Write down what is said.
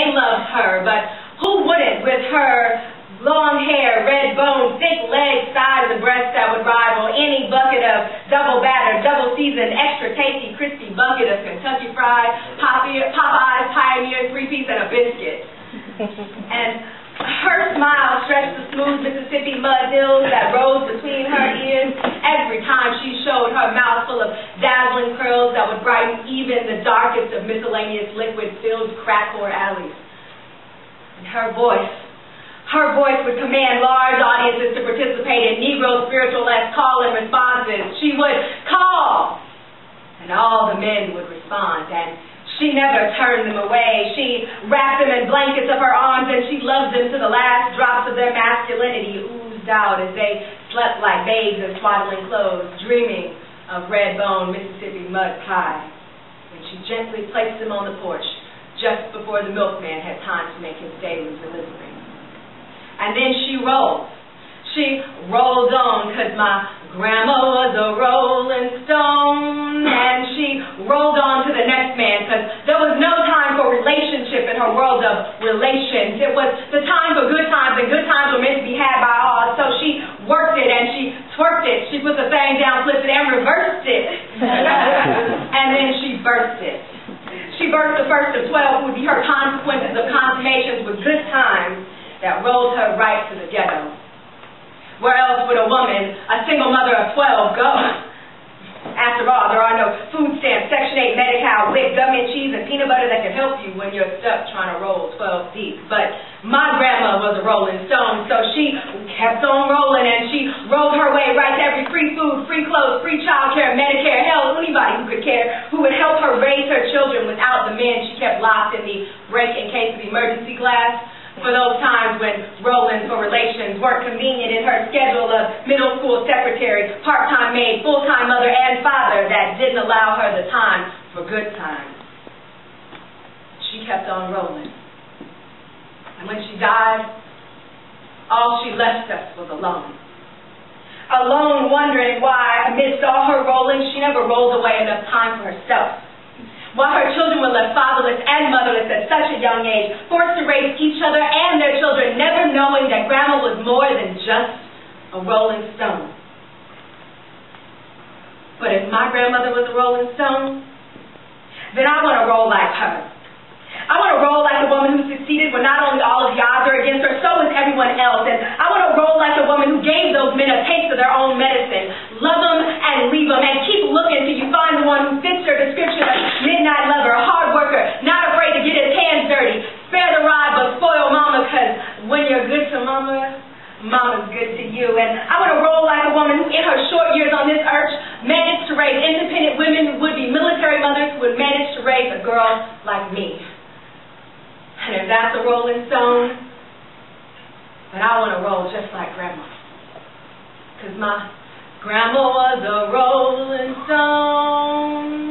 they loved her, but who wouldn't with her long hair, red bones, thick legs, thighs, and breasts that would rival any bucket of double battered, double seasoned, extra tasty, crispy bucket of Kentucky Fried, Popeye's Pioneer 3-piece, and a biscuit. And her smile stretched the smooth Mississippi mud hills that rose between her ears every time she showed her mouth full of dazzling curls that would brighten even the darkest of miscellaneous liquid-filled crack-whore alleys. And her voice would command large audiences to participate in Negro spiritualesque call-in responses. She would call, and all the men would respond, and she never turned them away. She wrapped them in blankets of her arms, and she loved them to the last drops of their masculinity oozed out as they slept like babes in swaddling clothes, dreaming of red-bone Mississippi mud pie. And she gently placed them on the porch just before the milkman had time to make his daily delivery. And then she rolled. She rolled on, 'cause my grandma was a rolling stone. And she rolled on to the next man, 'cause there was no time for relationship in her world of relations. It was the time for good times, and good times were meant to be had by all. So she worked it and she twerked it. She put the thing down, flipped it, and reversed it. And then she birthed it. She birthed the first of 12, who would be her consequences of consummations with good times that rolled her right to the ghetto. Where else would a woman, a single mother of 12, go? After all, there are no food stamps, Section 8 Medi-Cal, WIC, government cheese, and peanut butter that can help you when you're stuck trying to roll 12 deep. But my grandma was a rolling stone, so she kept on rolling, and she rolled her way right to every free food, free clothes, free child care, Medicare, hell, anybody who could care, who would help her raise her children without the men she kept locked in the break-in-case of emergency class. For those times when rolling for relations weren't convenient in her schedule of middle school secretary, part-time maid, full-time mother, and father that didn't allow her the time for good times. She kept on rolling. And when she died, all she left us was alone. Alone, wondering why, amidst all her rolling, she never rolled away enough time for herself. While her children were left fatherless and motherless at such a young age, forced to raise each other and their children, never knowing that grandma was more than just a rolling stone. But if my grandmother was a rolling stone, then I want to roll like her. I want to roll like the woman who succeeded when not only all of the odds are against her, so is everyone else. And I want to roll like the woman who gave those men a taste of their own medicine. Love them and leave them, and keep looking till you find the one who fits your description of midnight lover, hard worker, not afraid to get his hands dirty, spare the rod but spoil mama, because when you're good to mama, mama's good to you. And I want to roll like a woman who in her short years on this earth managed to raise independent women who would be military mothers who would manage to raise a girl like me. And if that's a rolling stone, then I want to roll just like grandma. Because my grandma was a rolling stone.